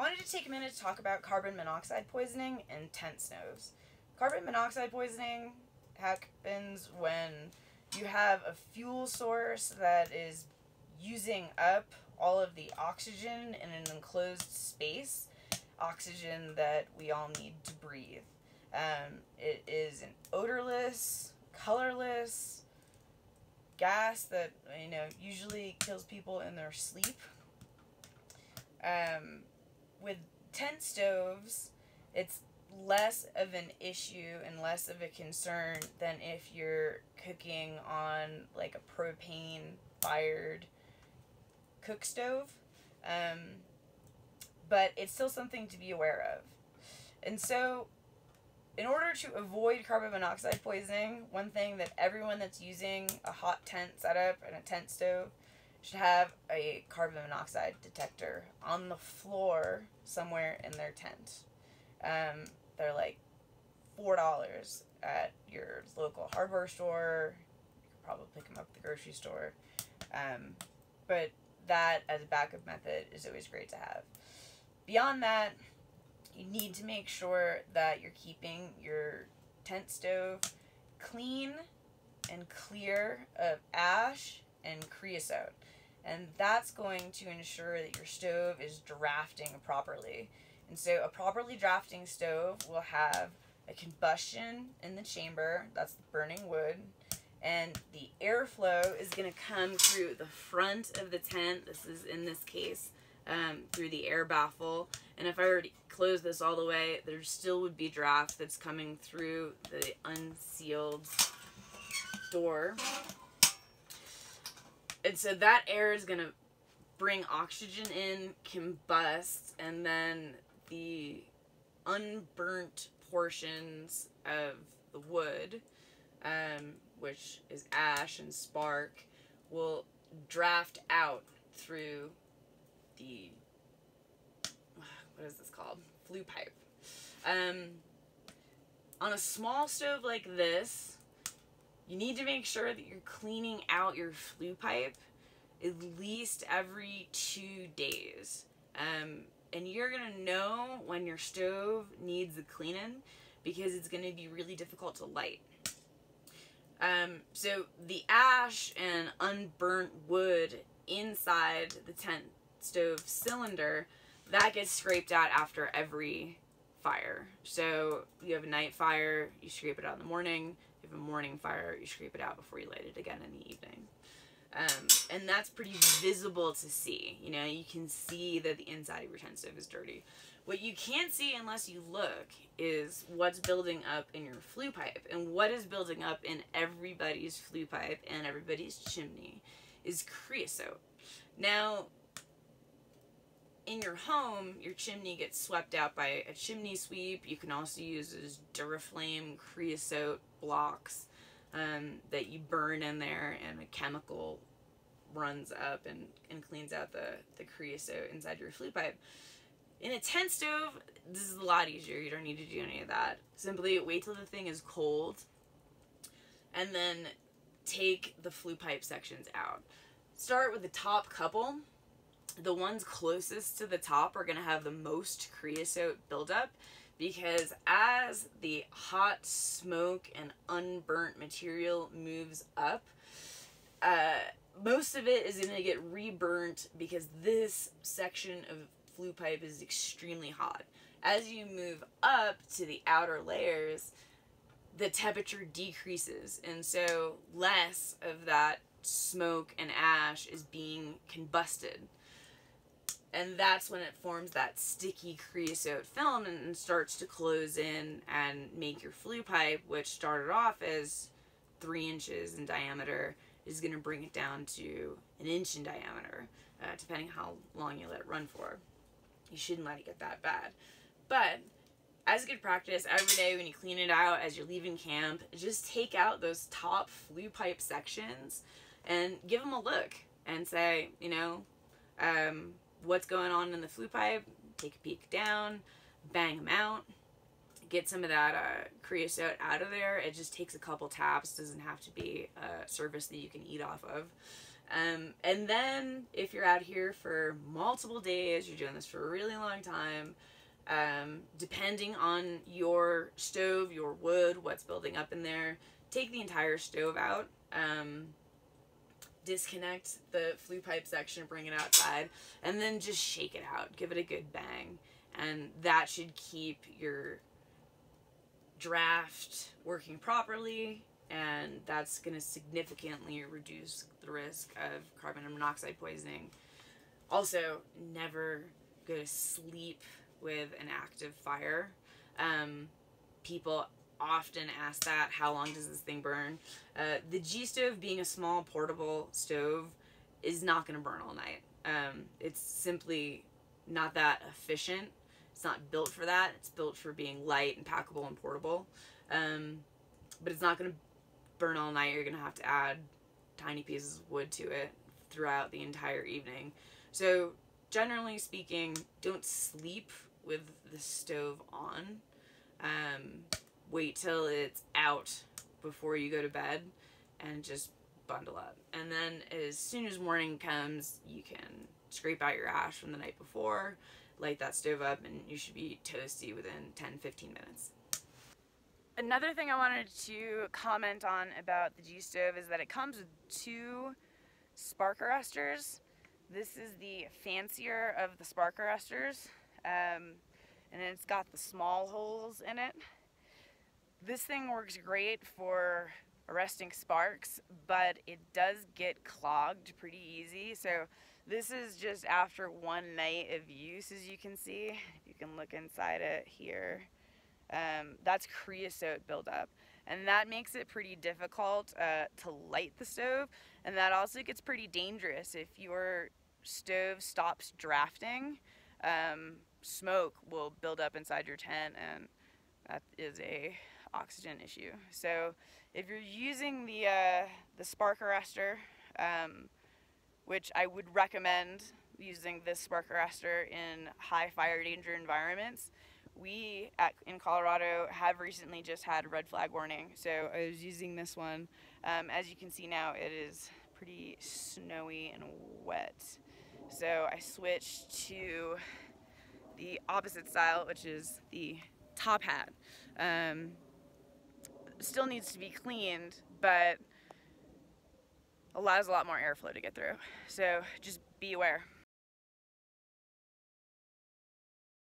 wanted to take a minute to talk about carbon monoxide poisoning and tent stoves. Carbon monoxide poisoning happens when you have a fuel source that is using up all of the oxygen in an enclosed space, oxygen that we all need to breathe. It is an odorless, colorless gas that, usually kills people in their sleep. With tent stoves, it's less of an issue and less of a concern than if you're cooking on like a propane fired cook stove. But it's still something to be aware of. And so in order to avoid carbon monoxide poisoning, one thing that everyone that's using a hot tent setup and a tent stove should have a carbon monoxide detector on the floor somewhere in their tent. They're like $4 at your local hardware store. You could probably pick them up at the grocery store. But that as a backup method is always great to have. Beyond that, you need to make sure that you're keeping your tent stove clean and clear of ash and creosote. And that's going to ensure that your stove is drafting properly. And so a properly drafting stove will have a combustion in the chamber, that's the burning wood, and the airflow is going to come through the front of the tent. This is, in this case, through the air baffle. And if I were to close this all the way, there still would be draft that's coming through the unsealed door. And so that air is going to bring oxygen in, combust, and then the unburnt portions of the wood, which is ash and spark, will draft out through the, what is this called? Flue pipe. On a small stove like this, you need to make sure that you're cleaning out your flue pipe at least every 2 days. And you're going to know when your stove needs a cleaning because it's going to be really difficult to light. So the ash and unburnt wood inside the tent stove cylinder, that gets scraped out after every fire. So you have a night fire, you scrape it out in the morning. If you have a morning fire, you scrape it out before you light it again in the evening. And that's pretty visible to see. You can see that the inside of your tent stove is dirty. What you can't see unless you look is what's building up in your flue pipe. And what is building up in everybody's flue pipe and everybody's chimney is creosote. Now, in your home, your chimney gets swept out by a chimney sweep. You can also use those Duraflame creosote blocks that you burn in there, and a chemical runs up and cleans out the creosote inside your flue pipe. In a tent stove, this is a lot easier. You don't need to do any of that. Simply wait till the thing is cold and then take the flue pipe sections out. Start with the top couple. The ones closest to the top are going to have the most creosote buildup because as the hot smoke and unburnt material moves up, most of it is going to get reburnt because this section of flue pipe is extremely hot. As you move up to the outer layers, the temperature decreases, and so less of that smoke and ash is being combusted. And that's when it forms that sticky creosote film and starts to close in and make your flue pipe, which started off as 3 inches in diameter, is going to bring it down to 1 inch in diameter, depending how long you let it run for. You shouldn't let it get that bad. But as a good practice, every day when you clean it out as you're leaving camp, just take out those top flue pipe sections and give them a look and say, what's going on in the flue pipe, take a peek down, bang them out, get some of that creosote out of there. It just takes a couple taps, doesn't have to be a surface that you can eat off of. And then if you're out here for multiple days, you're doing this for a really long time, depending on your stove, your wood, what's building up in there, take the entire stove out, disconnect the flue pipe section, bring it outside, and then just shake it out. Give it a good bang. And that should keep your draft working properly, and that's going to significantly reduce the risk of carbon and monoxide poisoning. Also, never go to sleep with an active fire. People often ask that, how long does this thing burn? The Gstove, being a small portable stove, is not going to burn all night. It's simply not that efficient. It's not built for that. It's built for being light and packable and portable. But it's not going to burn all night. You're going to have to add tiny pieces of wood to it throughout the entire evening. So generally speaking, don't sleep with the stove on. Wait till it's out before you go to bed and just bundle up. And then as soon as morning comes, you can scrape out your ash from the night before, light that stove up, and you should be toasty within 10-15 minutes. Another thing I wanted to comment on about the Gstove is that it comes with 2 spark arrestors. This is the fancier of the spark arrestors, and it's got the small holes in it. This thing works great for arresting sparks, but it does get clogged pretty easy. So this is just after one night of use, as you can see. If you can look inside it here, that's creosote buildup. And that makes it pretty difficult to light the stove. And that also gets pretty dangerous. If your stove stops drafting, smoke will build up inside your tent, and that is a oxygen issue. So if you're using the spark arrestor, which I would recommend using this spark arrestor in high fire danger environments, we in Colorado have recently just had red flag warning. So I was using this one. As you can see now, it is pretty snowy and wet. So I switched to the opposite style, which is the top hat. Still needs to be cleaned, but allows a lot more airflow to get through. So just be aware.